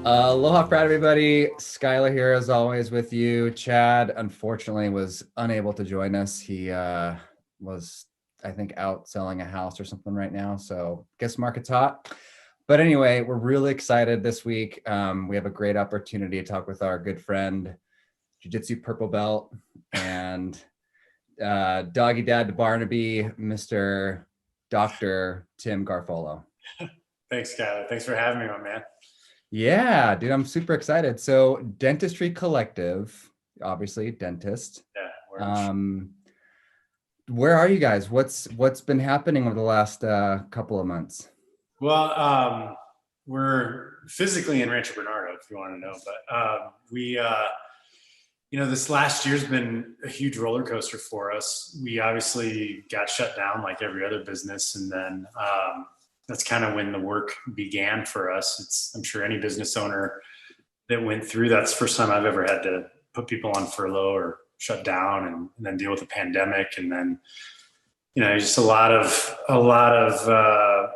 Aloha, Frat, everybody. Skyler here, as always, with you. Chad, unfortunately, was unable to join us. He was, I think, out selling a house or something right now. So, guess market's hot. But anyway, we're really excited this week. We have a great opportunity to talk with our good friend, Jiu-Jitsu Purple Belt, and Doggy Dad to Barnaby, Mr. Dr. Tim Garofolo. Thanks, Skyler. Thanks for having me, my man. Yeah, dude, I'm super excited. So, Dentistry Collective, obviously, dentist. Yeah. Where are you guys? What's been happening over the last couple of months? Well, we're physically in Rancho Bernardo, if you want to know, but this last year's been a huge roller coaster for us. We obviously got shut down like every other business, and then that's kind of when the work began for us. I'm sure any business owner that went through that's the first time I've ever had to put people on furlough or shut down and then deal with a pandemic, and then just a lot of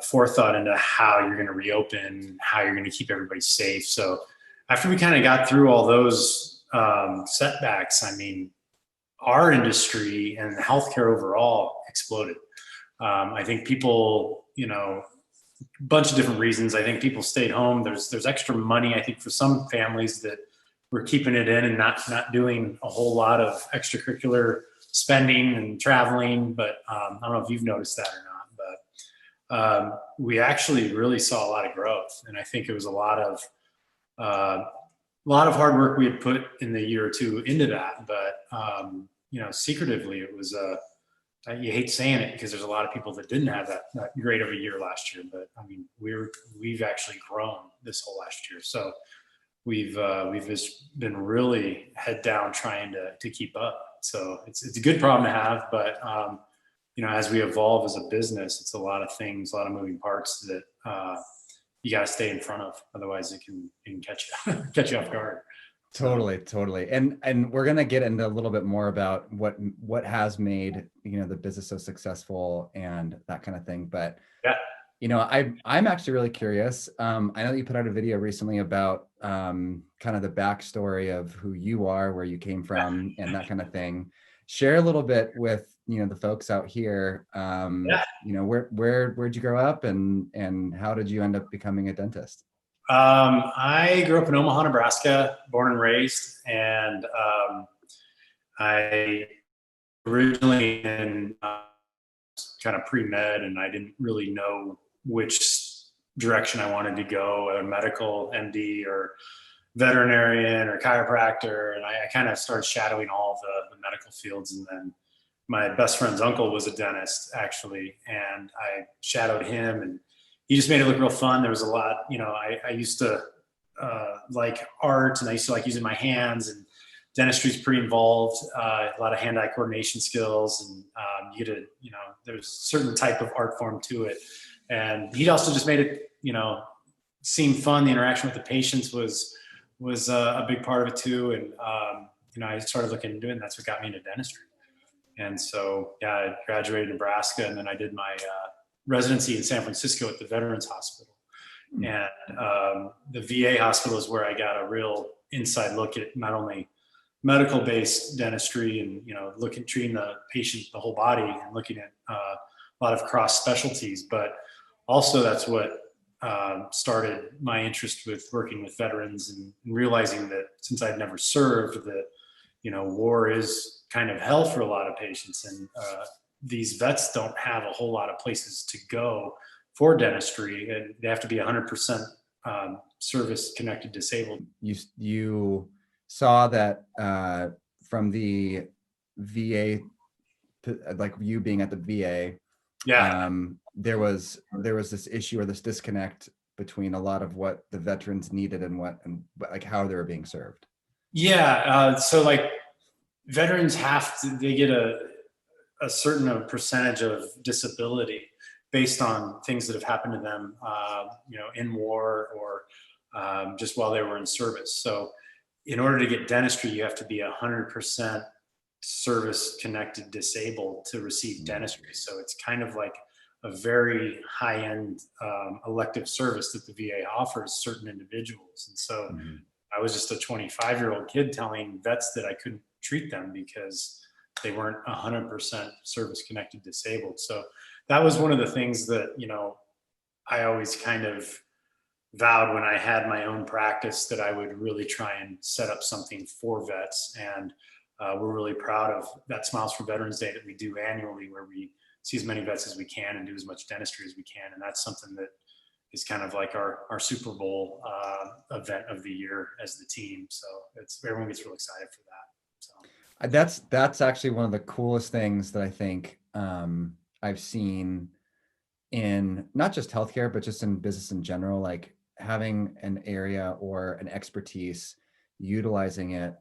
forethought into how you're going to reopen, how you're going to keep everybody safe. So after we kind of got through all those setbacks, I mean, our industry and healthcare overall exploded. I think people, a bunch of different reasons. I think people stayed home. There's extra money, I think, for some families that were keeping it in and not doing a whole lot of extracurricular spending and traveling. But I don't know if you've noticed that or not, but we actually really saw a lot of growth. And I think it was a lot of hard work we had put in the year or two into that. But, secretively, it was you hate saying it because there's a lot of people that didn't have that great of a year last year, but I mean, we've actually grown this whole last year. So we've just been really head down trying to keep up. So it's a good problem to have, but as we evolve as a business, it's a lot of things, a lot of moving parts that you got to stay in front of. Otherwise it can catch you off guard. Totally. And we're going to get into a little bit more about what has made, the business so successful and that kind of thing. But, yeah, I'm actually really curious. I know that you put out a video recently about kind of the backstory of who you are, where you came from and that kind of thing. Share a little bit with, the folks out here. Where'd you grow up and how did you end up becoming a dentist? I grew up in Omaha, Nebraska, born and raised, and I originally in kind of pre-med, and I didn't really know which direction I wanted to go, a medical MD or veterinarian or chiropractor, and I kind of started shadowing all the medical fields, and then my best friend's uncle was a dentist, actually, and I shadowed him, and he just made it look real fun. There was a lot, I used to like art, and I used to like using my hands, and dentistry is pretty involved, a lot of hand-eye coordination skills, and you get there's a certain type of art form to it. And he also just made it, seem fun. The interaction with the patients was a big part of it too. And, I started looking into it, and that's what got me into dentistry. And so, I graduated in Nebraska, and then I did my residency in San Francisco at the Veterans Hospital. And the VA hospital is where I got a real inside look at not only medical-based dentistry and, treating the patient, the whole body, and looking at a lot of cross specialties, but also that's what started my interest with working with veterans and realizing that since I'd never served, that war is kind of hell for a lot of patients, and these vets don't have a whole lot of places to go for dentistry, and they have to be 100% service connected disabled. You saw that from the VA, like you being at the VA, there was this issue or this disconnect between a lot of what the veterans needed and like how they were being served. So like veterans they get a certain percentage of disability based on things that have happened to them, in war or just while they were in service. So in order to get dentistry, you have to be 100% service connected disabled to receive dentistry. So it's kind of like a very high-end elective service that the VA offers certain individuals. And so I was just a 25-year-old kid telling vets that I couldn't treat them because they weren't 100% service-connected disabled. So that was one of the things that, I always kind of vowed when I had my own practice that I would really try and set up something for vets. And we're really proud of that Smiles for Veterans Day that we do annually, where we see as many vets as we can and do as much dentistry as we can. And that's something that is kind of like our Super Bowl event of the year as the team. So everyone gets real excited for that. So that's actually one of the coolest things that I think I've seen in not just healthcare, but just in business in general, like having an area or an expertise, utilizing it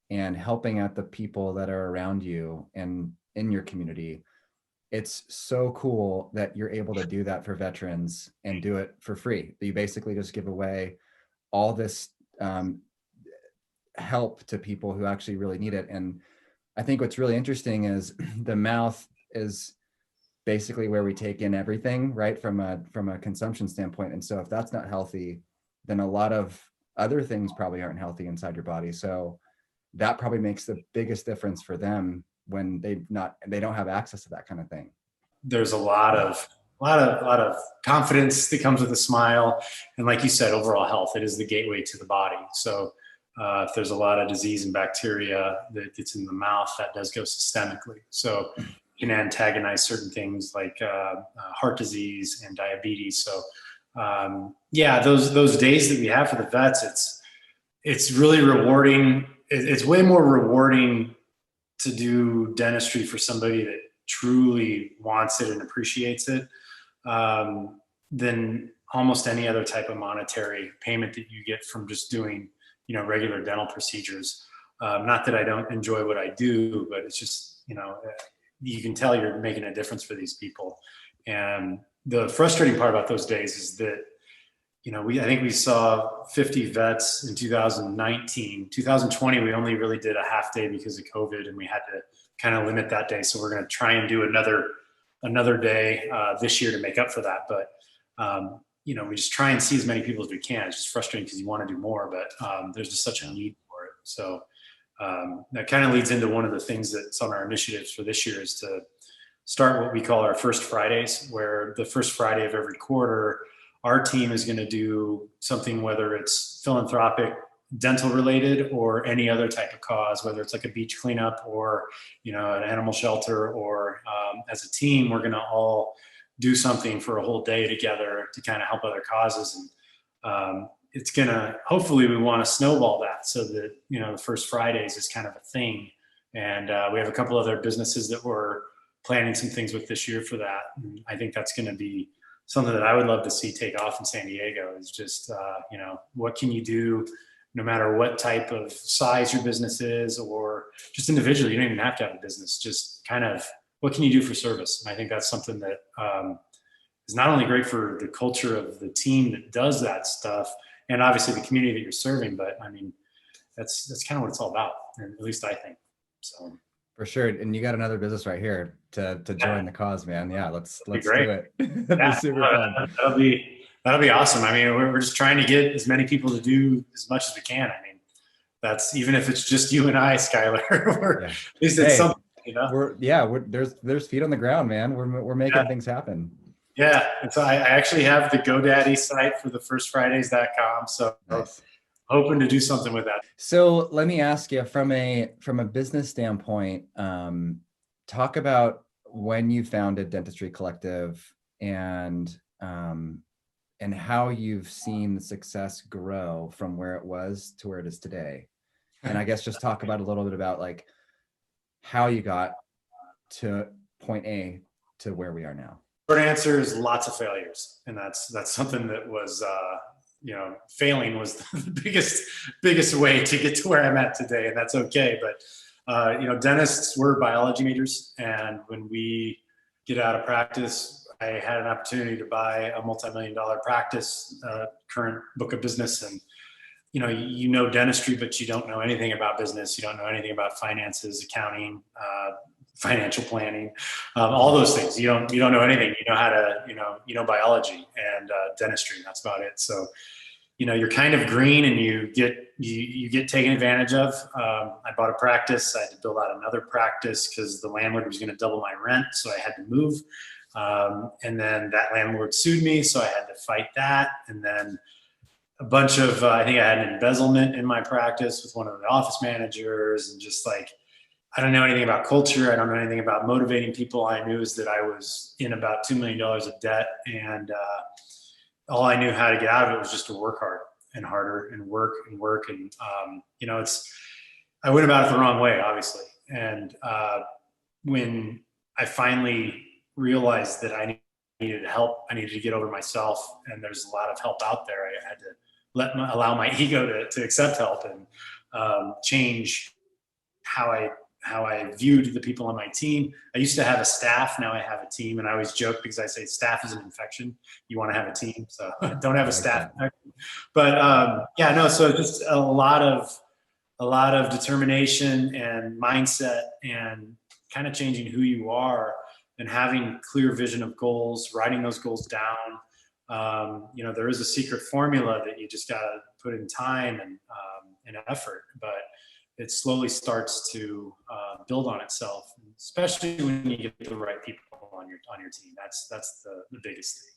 and helping out the people that are around you and in your community. It's so cool that you're able to do that for veterans and do it for free. You basically just give away all this help to people who actually really need it. And I think what's really interesting is the mouth is basically where we take in everything, right, from a consumption standpoint. And so if that's not healthy, then a lot of other things probably aren't healthy inside your body. So that probably makes the biggest difference for them when they don't have access to that kind of thing. There's a lot of confidence that comes with a smile, and like you said, overall health. It is the gateway to the body. So if there's a lot of disease and bacteria that gets in the mouth, that does go systemically. So it can antagonize certain things like heart disease and diabetes. So those days that we have for the vets, it's really rewarding. It's way more rewarding to do dentistry for somebody that truly wants it and appreciates it than almost any other type of monetary payment that you get from just doing, regular dental procedures. Not that I don't enjoy what I do, but it's just, you can tell you're making a difference for these people. And the frustrating part about those days is that, I think we saw 50 vets in 2019. 2020, we only really did a half day because of COVID, and we had to kind of limit that day. So we're going to try and do another day this year to make up for that. But, we just try and see as many people as we can. It's just frustrating because you want to do more, but there's just such a need for it. So that kind of leads into one of the things that's on our initiatives for this year is to start what we call our First Fridays, where the first Friday of every quarter, our team is going to do something, whether it's philanthropic, dental related, or any other type of cause, whether it's like a beach cleanup or, an animal shelter, or as a team, we're going to all do something for a whole day together to kind of help other causes. And it's going to, hopefully we want to snowball that so that, the First Fridays is kind of a thing. And we have a couple other businesses that we're planning some things with this year for that. And I think that's going to be something that I would love to see take off in San Diego is just, what can you do no matter what type of size your business is, or just individually, you don't even have to have a business, just kind of what can you do for service? And I think that's something that is not only great for the culture of the team that does that stuff, and obviously the community that you're serving, but I mean, that's kind of what it's all about, and at least I think. So. For sure. And you got another business right here to join the cause, man. Yeah, let's do it. That'd be super fun. That'll be awesome. I mean, we're just trying to get as many people to do as much as we can. I mean, that's even if it's just you and I, Skyler, at least it's something, there's feet on the ground, man. We're making things happen. Yeah. And so I actually have the GoDaddy site for the firstfridays.com. So nice. Hoping to do something with that. So let me ask you from a business standpoint, talk about when you founded Dentistry Collective and how you've seen the success grow from where it was to where it is today. And I guess just talk about a little bit about like how you got to point A to where we are now. Short answer is lots of failures. And that's something that was, failing was the biggest way to get to where I'm at today. And that's okay. But, dentists were biology majors. And when we get out of practice, I had an opportunity to buy a multi-million-dollar practice, current book of business. And you know dentistry, but you don't know anything about business. You don't know anything about finances, accounting, financial planning, all those things. You don't know anything. You know how to, you know biology and dentistry. And that's about it. So, you're kind of green, and you get taken advantage of. I bought a practice. I had to build out another practice because the landlord was going to double my rent, so I had to move. And then that landlord sued me, so I had to fight that. And then a bunch of, I think I had an embezzlement in my practice with one of the office managers, and just like, I don't know anything about culture. I don't know anything about motivating people. I knew is that I was in about $2 million of debt, and all I knew how to get out of it was just to work hard and harder and work and work. And, I went about it the wrong way, obviously. And when I finally realized that I needed help, I needed to get over myself, and there's a lot of help out there. I had to allow my ego to accept help and change how I viewed the people on my team. I used to have a staff. Now I have a team, and I always joke because I say staff is an infection. You want to have a team, so don't have a staff. But so just a lot of determination and mindset, and kind of changing who you are, and having clear vision of goals, writing those goals down. There is a secret formula that you just got to put in time and effort, but it slowly starts to build on itself, especially when you get the right people on your team. That's the biggest thing,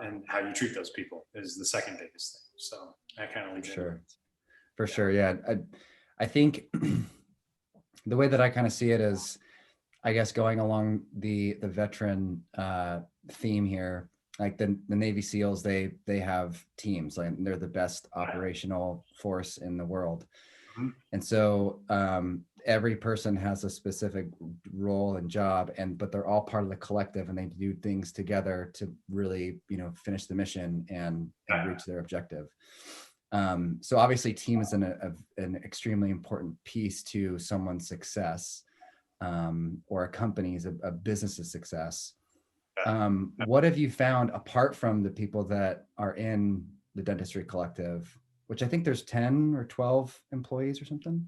and how you treat those people is the second biggest thing. So that kind of leads for sure. Yeah, I think the way that I kind of see it is, I guess, going along the veteran theme here. Like the Navy SEALs, they have teams, like they're the best operational force in the world. And so every person has a specific role and job, but they're all part of the collective, and they do things together to really, finish the mission and reach their objective. So obviously team is an extremely important piece to someone's success, or a company's, a business's success. What have you found, apart from the people that are in the Dentistry Collective, which I think there's 10 or 12 employees or something?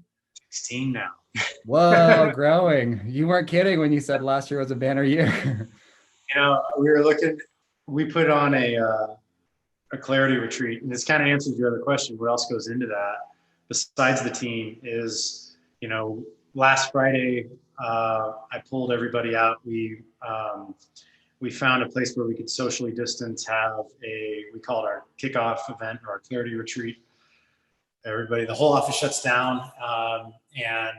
16 now. Whoa, growing. You weren't kidding when you said last year was a banner year. We put on a clarity retreat, and this kind of answers your other question. What else goes into that besides the team is, last Friday, I pulled everybody out. We found a place where we could socially distance, we call it our kickoff event, or our clarity retreat. The whole office shuts down. And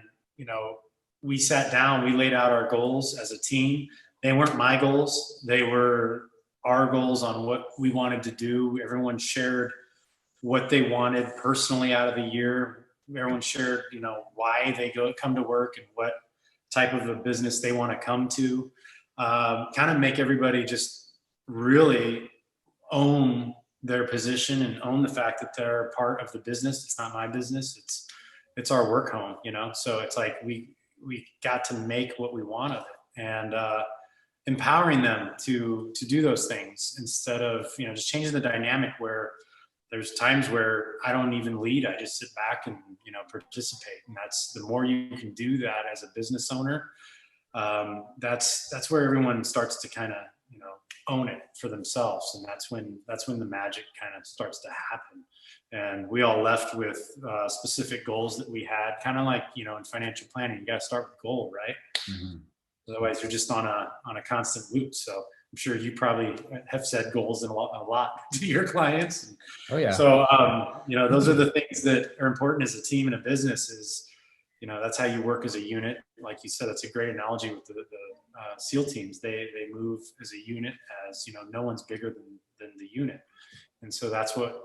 we sat down, we laid out our goals as a team. They weren't my goals. They were our goals on what we wanted to do. Everyone shared what they wanted personally out of the year. Everyone shared, why they come to work and what type of a business they want to come to. Kind of make everybody just really own their position and own the fact that they're part of the business. It's not my business. It's our work home, So it's like we got to make what we want of it, and empowering them to do those things, instead of just changing the dynamic where there's times where I don't even lead. I just sit back and participate. And that's, the more you can do that as a business owner, that's where everyone starts to kind of own it for themselves, and that's when the magic kind of starts to happen. And we all left with specific goals that we had, kind of like in financial planning, you got to start with a goal, right? Mm-hmm. Otherwise you're just on a constant loop. So I'm sure you probably have set goals a lot to your clients. Oh yeah. So those are the things that are important as a team in a business. Is that's how you work as a unit. Like you said, that's a great analogy with the SEAL teams. They move as a unit, as no one's bigger than the unit. And so that's what,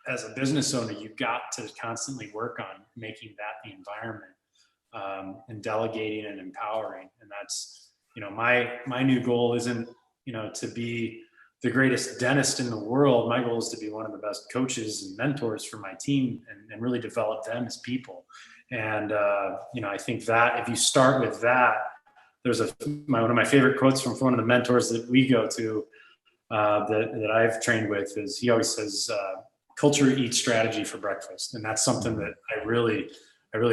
as a business owner, you've got to constantly work on making that the environment, and delegating and empowering. And that's, my new goal isn't, to be the greatest dentist in the world. My goal is to be one of the best coaches and mentors for my team, and really develop them as people. And, I think that if you start with that, there's one of my favorite quotes from one of the mentors that we go to, that I've trained with, is he always says, culture eats strategy for breakfast. And that's something that I really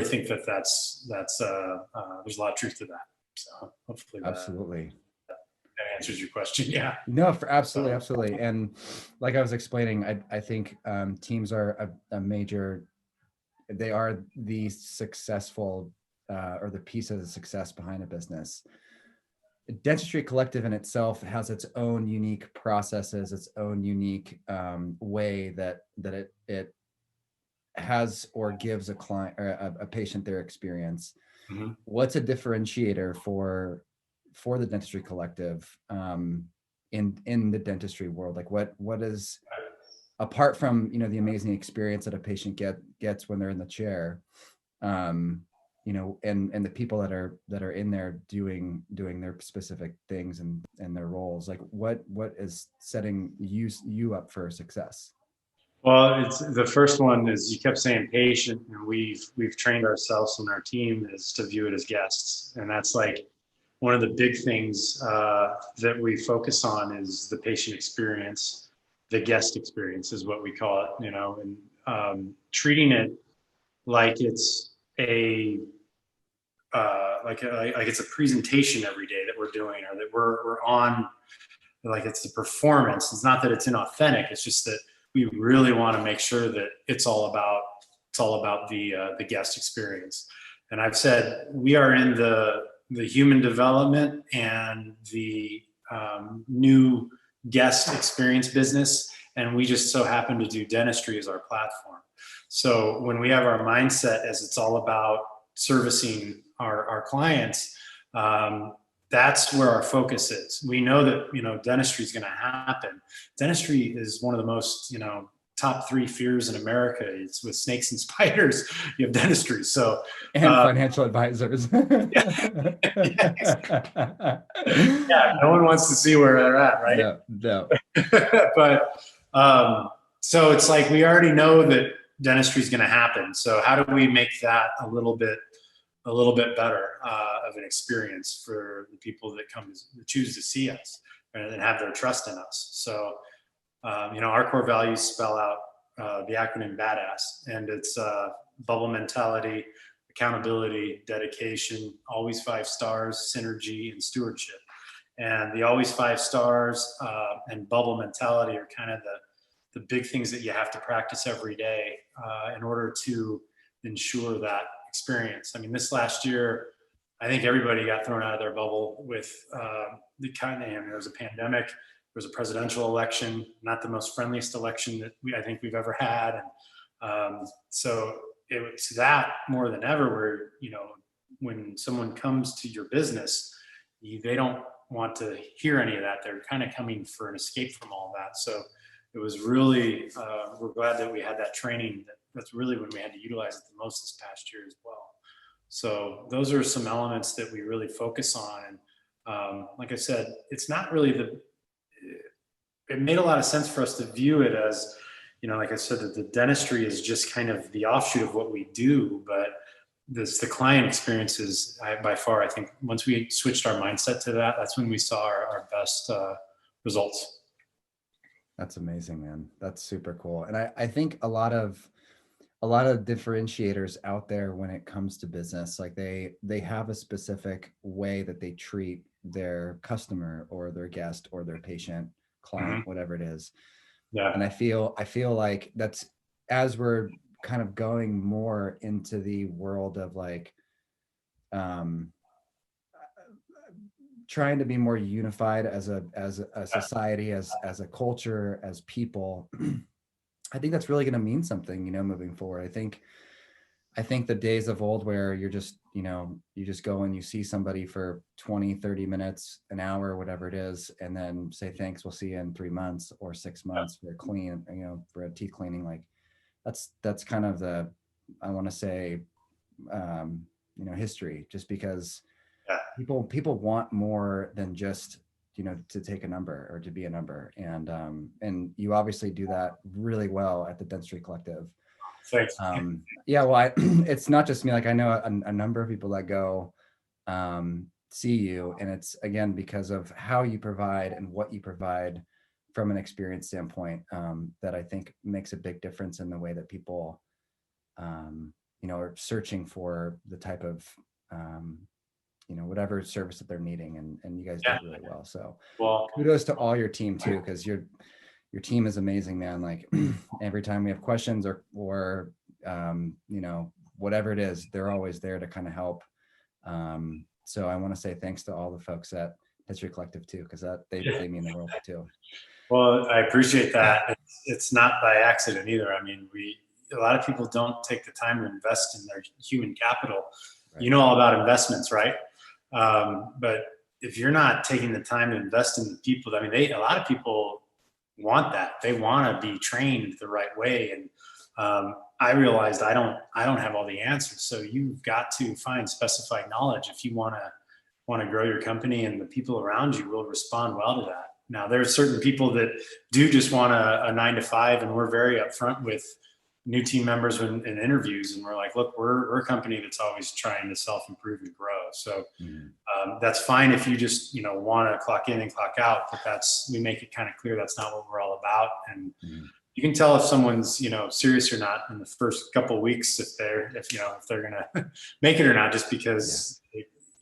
think that's there's a lot of truth to that. So hopefully Absolutely. that answers your question. Yeah. No, for absolutely. And like I was explaining, I think teams are a major, they are the successful or the piece of the success behind a business. Dentistry Collective in itself has its own unique processes, its own unique way that it has or gives a client or a patient their experience. Mm-hmm. What's a differentiator for the Dentistry Collective in the dentistry world? Like what is, apart from, you know, the amazing experience that a patient gets when they're in the chair, you know, and the people that are in there doing their specific things and their roles, like what is setting you up for success? Well, it's the first one is you kept saying patient, and we've trained ourselves and our team is to view it as guests, and that's like one of the big things that we focus on is the patient experience. The guest experience is what we call it, you know, and treating it like it's like it's a presentation every day that we're doing, or that we're on, like it's a performance. It's not that it's inauthentic. It's just that we really want to make sure that it's all about the guest experience. And I've said we are in the human development and the new guest experience business, and we just so happen to do dentistry as our platform. So when we have our mindset as it's all about servicing our clients, that's where our focus is. We know that, you know, dentistry is going to happen. Dentistry is one of the most, you know, top 3 fears in America. It's with snakes and spiders. You have dentistry. So And financial advisors. Yeah, no one wants to see where they're at, right? No. But so it's like we already know that dentistry is going to happen. So how do we make that a little bit better of an experience for the people that choose to see us and have their trust in us? So, you know, our core values spell out the acronym BADASS, and it's bubble mentality, accountability, dedication, always 5 stars, synergy, and stewardship. And the always 5 stars and bubble mentality are kind of the big things that you have to practice every day in order to ensure that experience. I mean, this last year, I think everybody got thrown out of their bubble with the kind of, there was a pandemic, there was a presidential election, not the most friendliest election that I think we've ever had. And so it's that more than ever where, you know, when someone comes to your business, they don't want to hear any of that. They're kind of coming for an escape from all that. So it was really, we're glad that we had that training. That's really when we had to utilize it the most this past year as well. So those are some elements that we really focus on. And like I said, it's not really it made a lot of sense for us to view it as, you know, like I said, that the dentistry is just kind of the offshoot of what we do, but the client experience is by far, I think once we switched our mindset to that, that's when we saw our best results. That's amazing, man. That's super cool. And I think a lot of differentiators out there when it comes to business, like they have a specific way that they treat their customer or their guest or their patient, client, whatever it is. Yeah. And I feel like that's, as we're kind of going more into the world of like trying to be more unified as a society, as a culture, as people, I think that's really going to mean something, you know, moving forward. I think the days of old where you're just, you know, you just go and you see somebody for 20, 30 minutes, an hour, whatever it is, and then say, thanks, we'll see you in 3 months or 6 months for a clean, you know, for a teeth cleaning. Like that's kind of the, I want to say, you know, history, just because people want more than just, you know, to take a number or to be a number. And you obviously do that really well at the Dentistry Collective. Thanks. Yeah, well, it's not just me. Like I know a number of people that go see you, and it's again because of how you provide and what you provide from an experience standpoint, that I think makes a big difference in the way that people, are searching for the type of, whatever service that they're needing, and you guys do it really well. So Well, kudos to all your team too, because your team is amazing, man. Like every time we have questions or whatever it is, they're always there to kind of help. So I want to say thanks to all the folks at Dentistry Collective too, because they mean the world too. well, I appreciate that. It's not by accident either. I mean, a lot of people don't take the time to invest in their human capital. Right. You know all about investments, right? But if you're not taking the time to invest in the people, I mean, a lot of people want that. They want to be trained the right way. And I realized I don't have all the answers. So you've got to find specified knowledge if you want to grow your company, and the people around you will respond well to that. Now, there are certain people that do just want a 9 to 5, and we're very upfront with new team members in interviews, and we're like, look, we're a company that's always trying to self-improve and grow. So that's fine if you just want to clock in and clock out, but we make it kind of clear that's not what we're all about. And you can tell if someone's serious or not in the first couple of weeks if they're gonna make it or not, just because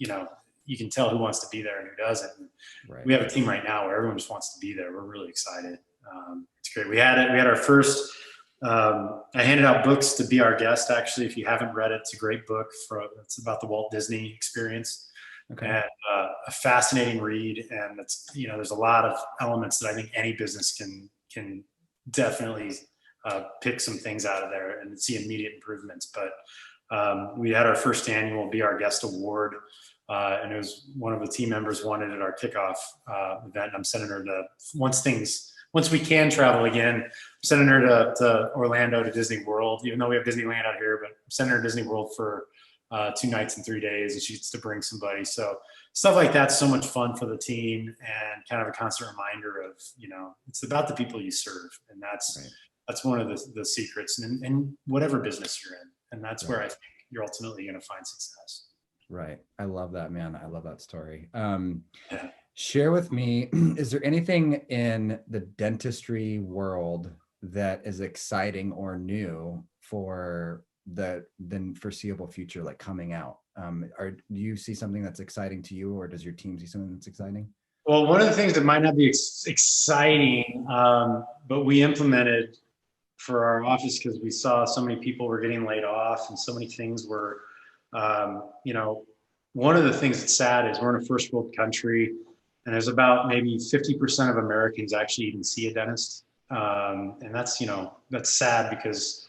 you can tell who wants to be there and who doesn't. Right. We have a team right now where everyone just wants to be there. We're really excited. It's great. We had our first. I handed out books to Be Our Guest. Actually, if you haven't read it, it's a great book. It's about the Walt Disney experience. Okay. And a fascinating read. And it's there's a lot of elements that I think any business can definitely pick some things out of there and see immediate improvements. But we had our first annual Be Our Guest award. And it was one of the team members wanted at our kickoff event. I'm sending her to once we can travel again, I'm sending her to Orlando to Disney World, even though we have Disneyland out here, but I'm sending her to Disney World for 2 nights and 3 days, and she gets to bring somebody. So stuff like that's so much fun for the team, and kind of a constant reminder of, it's about the people you serve. And that's one of the secrets in whatever business you're in. And that's where I think you're ultimately going to find success. Right. I love that, man. I love that story. Share with me, is there anything in the dentistry world that is exciting or new for the foreseeable future, like coming out? Do you see something that's exciting to you, or does your team see something that's exciting? Well, one of the things that might not be exciting, but we implemented for our office because we saw so many people were getting laid off and so many things were, one of the things that's sad is we're in a first world country, and there's about maybe 50% of Americans actually even see a dentist. And that's sad, because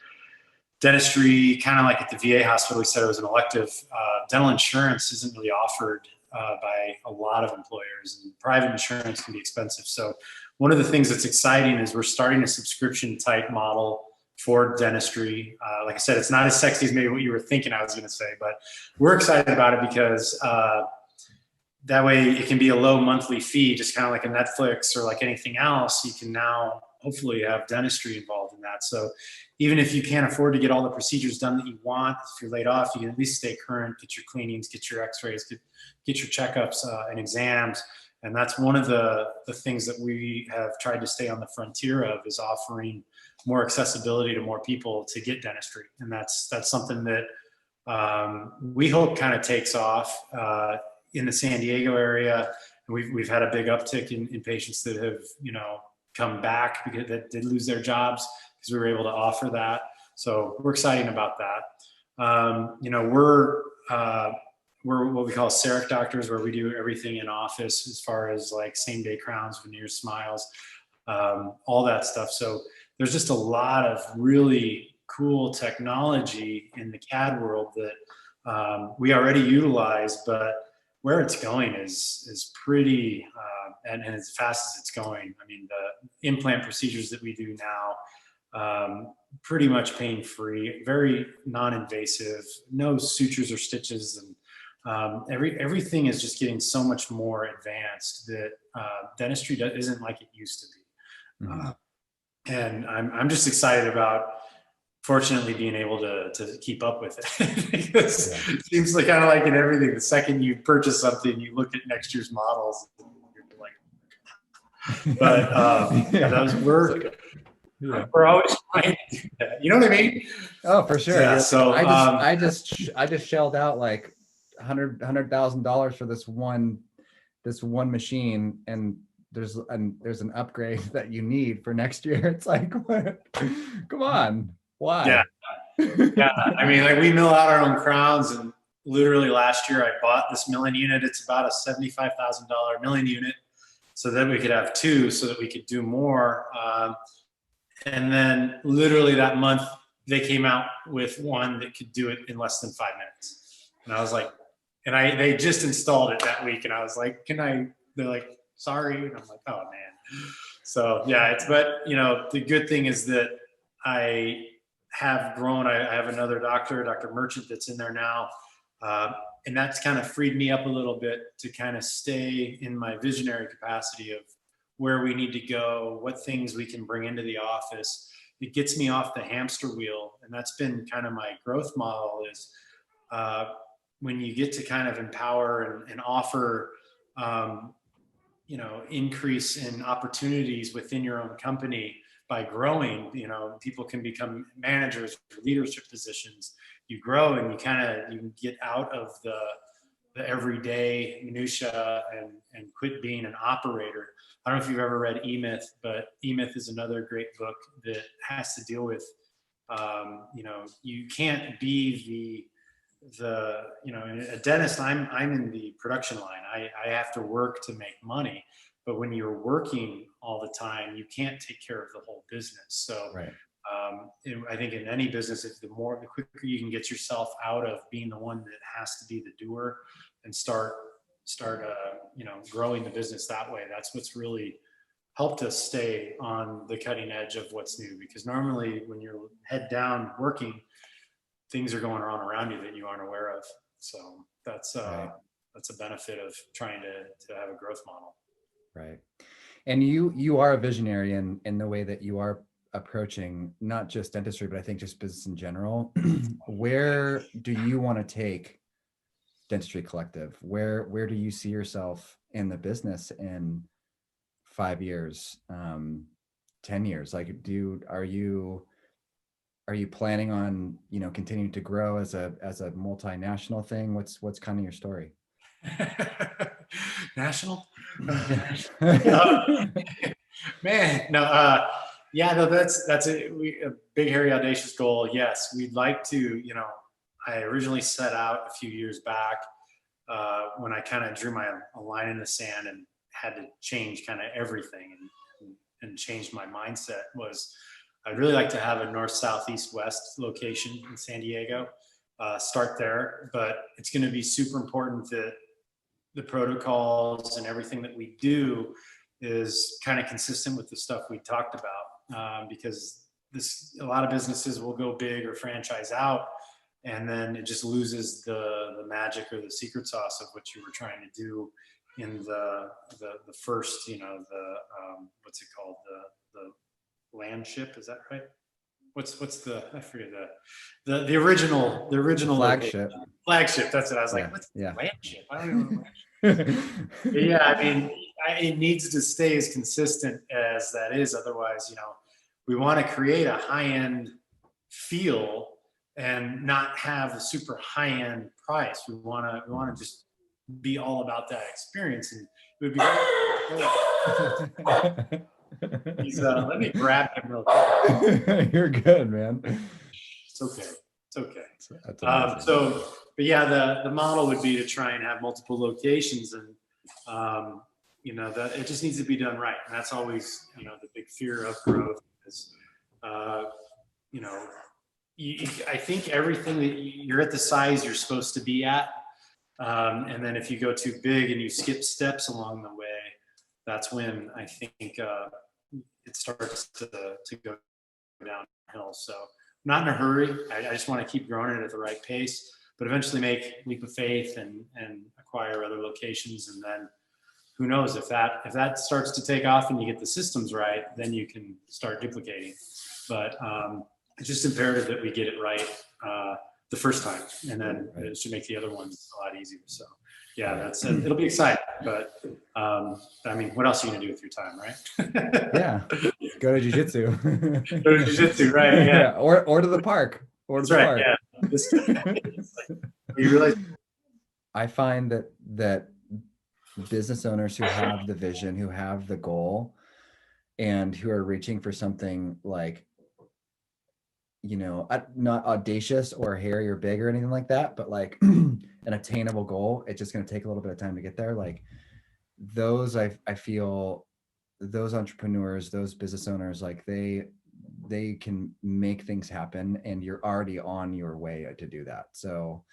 dentistry, kind of like at the VA hospital, we said it was an elective. Dental insurance isn't really offered by a lot of employers, and private insurance can be expensive. So one of the things that's exciting is we're starting a subscription type model for dentistry. Like I said, it's not as sexy as maybe what you were thinking I was going to say, but we're excited about it because that way it can be a low monthly fee, just kind of like a Netflix or like anything else. You can now hopefully have dentistry involved in that. So even if you can't afford to get all the procedures done that you want, if you're laid off, you can at least stay current, get your cleanings, get your x-rays, get your checkups and exams. And that's one of the things that we have tried to stay on the frontier of, is offering more accessibility to more people to get dentistry. And that's something that we hope kind of takes off in the San Diego area. We've had a big uptick in patients that have, come back because that did lose their jobs, because we were able to offer that. So we're excited about that. We're what we call CEREC doctors, where we do everything in office as far as like same day crowns, veneers, smiles, all that stuff. So there's just a lot of really cool technology in the CAD world that we already utilize, but where it's going is pretty, and as fast as it's going. I mean, the implant procedures that we do now, pretty much pain-free, very non-invasive, no sutures or stitches, and everything is just getting so much more advanced that dentistry isn't like it used to be. Mm-hmm. And I'm just excited about, fortunately, being able to keep up with it. Because it seems like kind of like in everything, the second you purchase something, you look at next year's models, and you're like, But yeah, we're always trying to do that. You know what I mean? Oh, for sure. Yeah. So I just shelled out like $100,000 for this one machine, and there's an upgrade that you need for next year. It's like, what? Come on, why? Yeah. I mean, like, we mill out our own crowns, and literally last year I bought this milling unit. It's about a $75,000 milling unit, so that we could have two, so that we could do more. And then literally that month they came out with one that could do it in less than 5 minutes. And I was like, they just installed it that week. And I was like, they're like, sorry. And I'm like, oh man. So yeah, but the good thing is that I have grown. I have another doctor, Dr. Merchant, that's in there now. And that's kind of freed me up a little bit to kind of stay in my visionary capacity of where we need to go, what things we can bring into the office. It gets me off the hamster wheel. And that's been kind of my growth model, is when you get to kind of empower and offer, increase in opportunities within your own company by growing. People can become managers or leadership positions. You grow and you can get out of the everyday minutia and quit being an operator. I don't know if you've ever read E-Myth, but E-Myth is another great book that has to deal with, you can't be a dentist. I'm in the production line. I have to work to make money, but when you're working all the time, you can't take care of the whole business. So right. I think in any business, the quicker you can get yourself out of being the one that has to be the doer and start growing the business that way. That's what's really helped us stay on the cutting edge of what's new, because normally when you're head down working, things are going on around you that you aren't aware of. So that's right. That's a benefit of trying to have a growth model. Right. And you are a visionary in the way that you are approaching not just dentistry, but I think just business in general. Where do you want to take Dentistry Collective? Where do you see yourself in the business in 5 years, 10 years? Like, are you planning on, continuing to grow as a multinational thing? What's kind of your story? National? Man, no, yeah, no, that's a big, hairy, audacious goal. Yes, we'd like to, I originally set out a few years back when I kind of drew a line in the sand and had to change kind of everything and change my mindset. Was I'd really like to have a north, south, east, west location in San Diego. Start there, but it's going to be super important that the protocols and everything that we do is kind of consistent with the stuff we talked about, because a lot of businesses will go big or franchise out, and then it just loses the magic or the secret sauce of what you were trying to do in the first, what's it called, the landship, is that right? What's the, I forget, the original Flagship. Flagship, that's it. I was like, what's the landship? I don't even know. Yeah, I mean, it needs to stay as consistent as that is. Otherwise, we want to create a high-end feel and not have a super high-end price. We want to just be all about that experience. And it would be let me grab him real quick. You're good, man. It's okay. That's But yeah, the model would be to try and have multiple locations, and that it just needs to be done right. And that's always, the big fear of growth is, I think everything that you're at the size you're supposed to be at. And then if you go too big and you skip steps along the way, that's when I think it starts to go downhill. So not in a hurry. I just want to keep growing it at the right pace, but eventually make leap of faith and acquire other locations. And then who knows, if that starts to take off and you get the systems right, then you can start duplicating. But it's just imperative that we get it right the first time, and then it should make the other ones a lot easier. So yeah, it'll be exciting, but I mean, what else are you gonna do with your time, right? Yeah. Go to jiu-jitsu. Go to jiu-jitsu, right? Yeah. Or to the park. Or to That's the right. park. Yeah. It's like, you realize. I find that business owners who have the vision, who have the goal, and who are reaching for something like, not audacious or hairy or big or anything like that, but like an attainable goal. It's just going to take a little bit of time to get there. Like those, I feel those entrepreneurs, those business owners, like they can make things happen, and you're already on your way to do that. So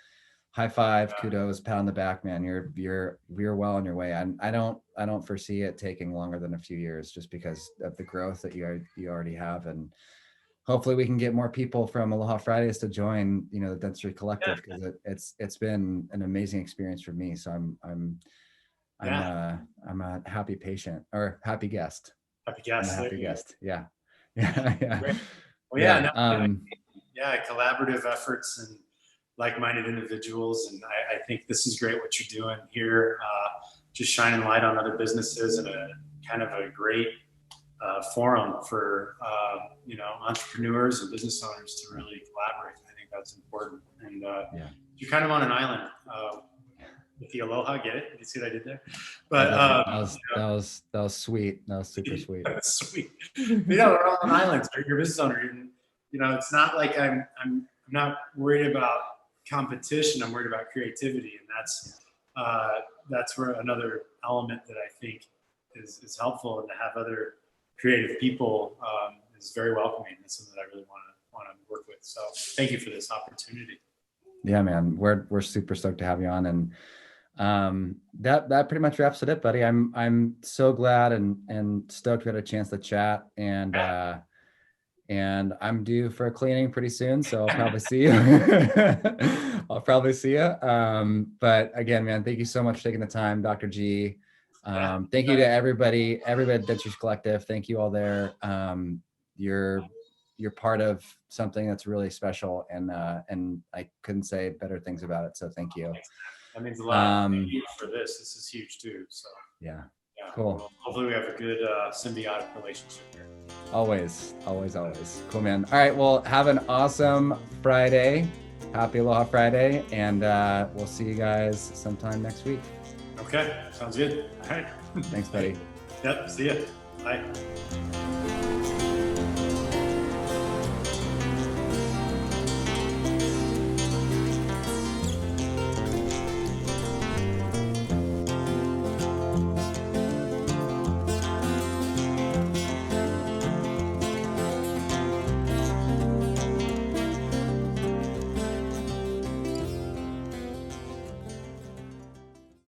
high five, kudos, pat on the back, man. You're well on your way. I don't foresee it taking longer than a few years, just because of the growth that you already have. And hopefully we can get more people from Aloha Fridays to join, the Dentistry Collective, because it's been an amazing experience for me. So I'm a happy patient, or happy guest. Happy guest. I'm a happy guest. Yeah. Yeah. Great. Well, collaborative efforts and like-minded individuals. And I think this is great what you're doing here, just shining light on other businesses, and a kind of a great forum for entrepreneurs and business owners to really collaborate. I think that's important. And you're kind of on an island with the Aloha. Get it? You see what I did there? But that was sweet. That was super sweet. That's sweet. But, we're all on islands. You're a business owner. It's not like I'm not worried about competition. I'm worried about creativity, and that's where another element that I think is helpful, and to have other creative people is very welcoming. That's something that I really want to work with. So thank you for this opportunity. Yeah, man, we're super stoked to have you on, and that pretty much wraps it up, buddy. I'm so glad and stoked we had a chance to chat, and I'm due for a cleaning pretty soon, so I'll probably see you. But again, man, thank you so much for taking the time, Dr. G. Thank you to everybody at Dentistry Collective. Thank you all there. You're part of something that's really special, and I couldn't say better things about it. So thank you. That means a lot. Thank you for this. This is huge too. So yeah. Cool. Well, hopefully we have a good symbiotic relationship here. Always. Cool, man. All right. Well, have an awesome Friday. Happy Aloha Friday. And we'll see you guys sometime next week. Okay. Sounds good. All right. Thanks, buddy. Yep. See ya. Bye.